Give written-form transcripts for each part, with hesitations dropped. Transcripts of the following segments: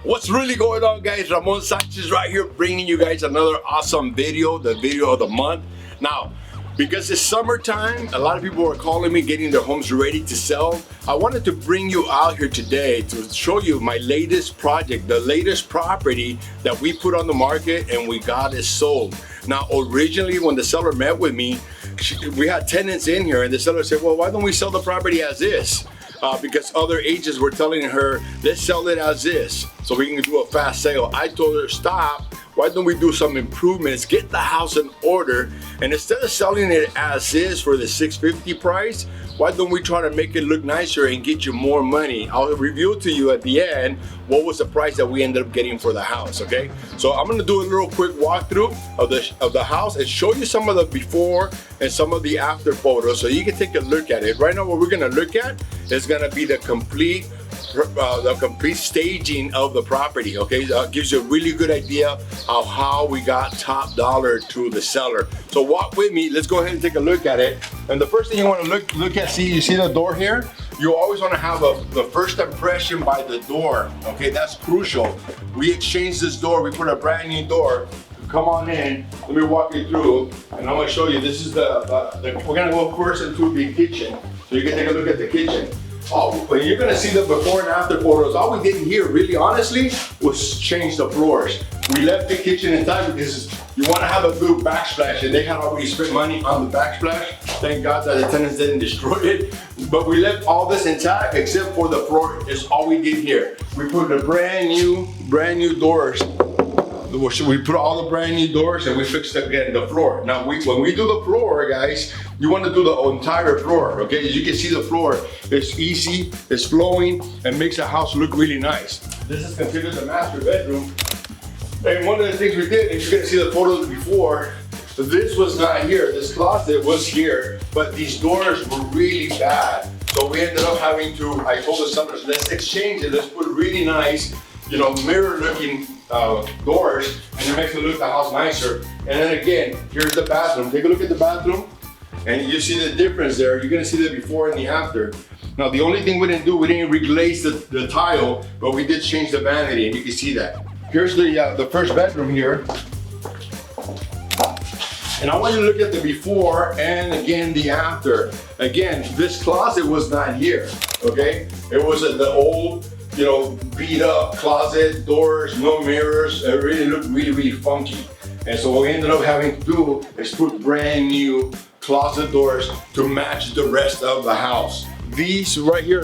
What's really going on, guys? Ramon Sanchez right here, bringing you guys another awesome video, the video of the month. Now, because it's summertime, a lot of people are calling me, getting their homes ready to sell. I wanted to bring you out here today to show you my latest project, the latest property that we put on the market and we got it sold. Now, originally when the seller met with me, we had tenants in here and the seller said, well, why don't we sell the property as is? Because other agents were telling her, let's sell it as is so we can do a fast sale. I told her, stop, why don't we do some improvements, get the house in order, and instead of selling it as is for the $650 price, why don't we try to make it look nicer and get you more money? I'll reveal to you at the end what was the price that we ended up getting for the house, okay? So I'm gonna do a little quick walkthrough of the house and show you some of the before and some of the after photos so you can take a look at it. Right now what we're gonna look at is gonna be the complete staging of the property, okay? Gives you a really good idea of how we got top dollar to the seller. So walk with me, let's go ahead and take a look at it. And the first thing you wanna look at, you see the door here? You always wanna have the first impression by the door, okay? That's crucial. We exchanged this door, we put a brand new door. Come on in, let me walk you through, and I'm gonna show you, this is we're gonna go first into the kitchen, so you can take a look at the kitchen. Oh, but you're gonna see the before and after photos. All we did here, really honestly, was change the floors. We left the kitchen intact because you wanna have a good backsplash, and they had already spent money on the backsplash. Thank God that the tenants didn't destroy it. But we left all this intact except for the floor, is all we did here. We put the brand new doors. We put all the brand new doors and we fixed again the floor. Now when we do the floor, guys, you want to do the entire floor, okay? As you can see, the floor is easy, it's flowing, and makes the house look really nice. This is considered the master bedroom. And one of the things we did, if you're gonna see the photos before, this was not here, this closet was here, but these doors were really bad. So we ended up having to, I told the sellers, let's exchange it, let's put really nice, mirror looking doors, and it makes it look the house nicer. And then again, here's the bathroom. Take a look at the bathroom, and you see the difference there. You're gonna see the before and the after. Now, the only thing we didn't do, we didn't reglaze the tile, but we did change the vanity, and you can see that. Here's the first bedroom here. And I want you to look at the before and again the after. Again, this closet was not here, okay? It was the old, beat up closet, doors, no mirrors. It really looked really funky. And so what we ended up having to do is put brand new closet doors to match the rest of the house. These right here,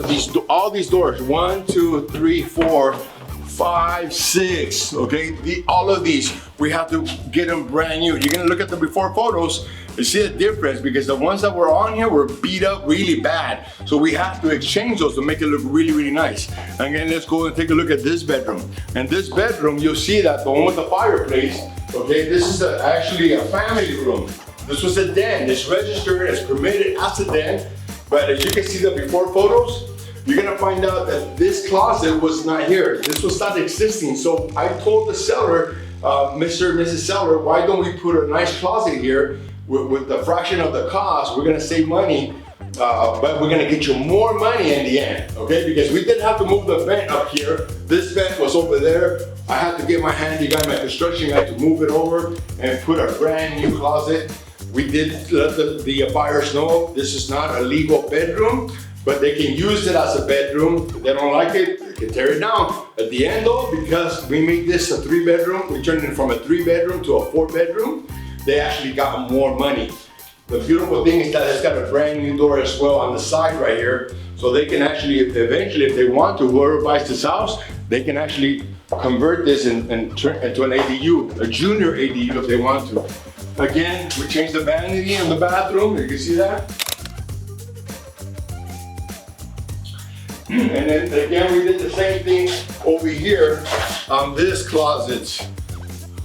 all these doors, 1, 2, 3, 4, 5, 6, okay? All of these, we have to get them brand new. You're gonna look at the before photos and see the difference, because the ones that were on here were beat up really bad. So we have to exchange those to make it look really nice. Again, let's go and take a look at this bedroom. And this bedroom, you'll see that the one with the fireplace, okay, this is actually a family room. This was a den. It's registered, it's permitted as a den, but as you can see the before photos, you're gonna find out that this closet was not here. This was not existing. So I told the seller, Mr. and Mrs. Seller, why don't we put a nice closet here with the fraction of the cost? We're gonna save money, but we're gonna get you more money in the end, okay? Because we did have to move the vent up here. This vent was over there. I had to get my handy guy, my construction guy, to move it over and put a brand new closet. We did let the buyers know this is not a legal bedroom, but they can use it as a bedroom. If they don't like it, they can tear it down. At the end though, because we made this a 3-bedroom, we turned it from a 3-bedroom to a 4-bedroom, they actually got more money. The beautiful thing is that it's got a brand new door as well on the side right here. So they can actually, eventually, if they want to, whoever buys this house, they can actually convert this and turn into an ADU, a junior ADU if they want to. Again, we changed the vanity in the bathroom, you can see that. And then again, we did the same thing over here on this closet.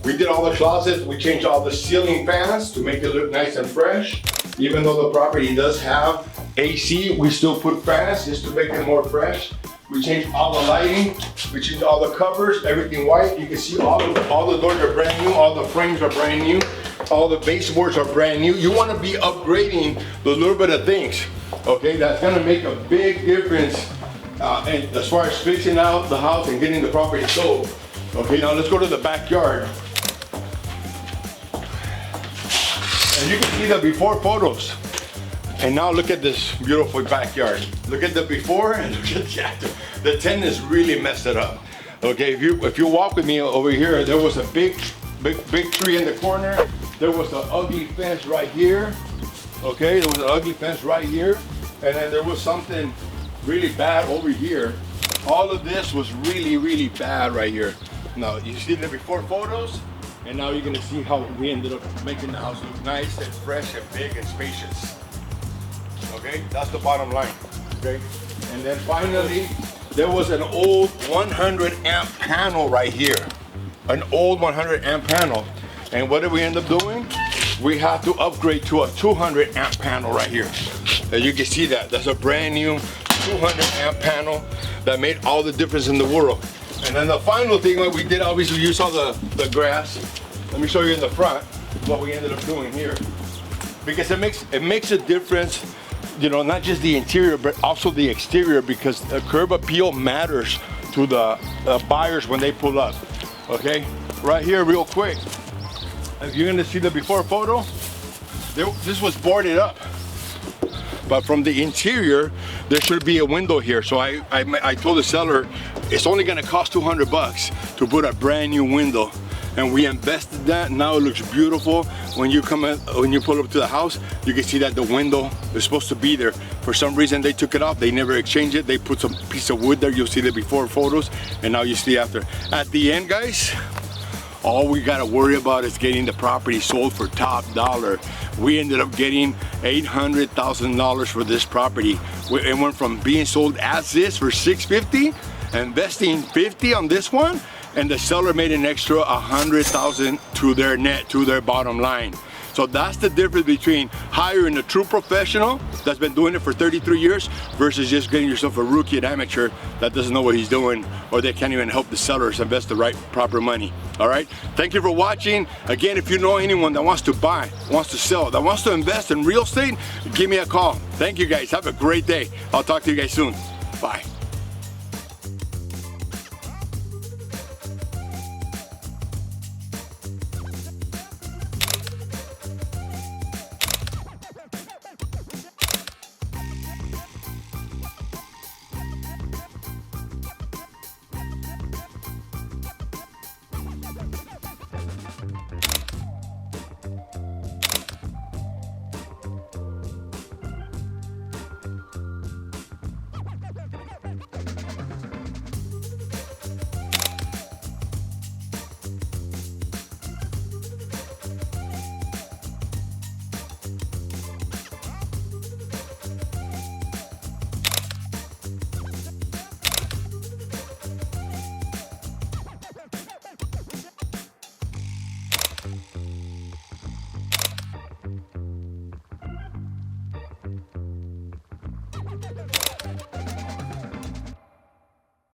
We did all the closets, we changed all the ceiling fans to make it look nice and fresh. Even though the property does have AC, we still put fans just to make it more fresh. We changed all the lighting, we changed all the covers, everything white. You can see all the doors are brand new, all the frames are brand new, all the baseboards are brand new. You want to be upgrading the little bit of things, okay? That's gonna make a big difference and as far as fixing out the house and getting the property sold. Okay, now let's go to the backyard. And you can see the before photos. And now look at this beautiful backyard. Look at the before and look at the after. The tenants really messed it up. Okay, if you walk with me over here, there was a big tree in the corner. There was an ugly fence right here. Okay, there was an ugly fence right here. And then there was something really bad over here. All of this was really, really bad right here. Now, you see the before photos? And now you're gonna see how we ended up making the house look nice and fresh and big and spacious. Okay, that's the bottom line, okay? And then finally, there was an old 100 amp panel right here. An old 100 amp panel. And what did we end up doing? We have to upgrade to a 200 amp panel right here. And you can see that, that's a brand new 200 amp panel that made all the difference in the world. And then the final thing that we did, obviously you saw the grass. Let me show you in the front what we ended up doing here. Because it makes a difference, you know, not just the interior, but also the exterior, because the curb appeal matters to the buyers when they pull up. Okay, right here real quick. If you're gonna see the before photo, this was boarded up. But from the interior, there should be a window here. So I told the seller, it's only gonna cost $200 to put a brand new window. And we invested that, now it looks beautiful. When you pull up to the house, you can see that the window is supposed to be there. For some reason they took it off, they never exchanged it. They put some piece of wood there, you'll see the before photos, and now you see after. At the end, guys, all we gotta worry about is getting the property sold for top dollar. We ended up getting $800,000 for this property. It went from being sold as is for $650, investing $50 on this one, and the seller made an extra $100,000 to their net, to their bottom line. So that's the difference between hiring a true professional that's been doing it for 33 years versus just getting yourself a rookie, an amateur that doesn't know what he's doing, or they can't even help the sellers invest the right, proper money. All right, thank you for watching. Again, if you know anyone that wants to buy, wants to sell, that wants to invest in real estate, give me a call. Thank you guys, have a great day. I'll talk to you guys soon. Bye.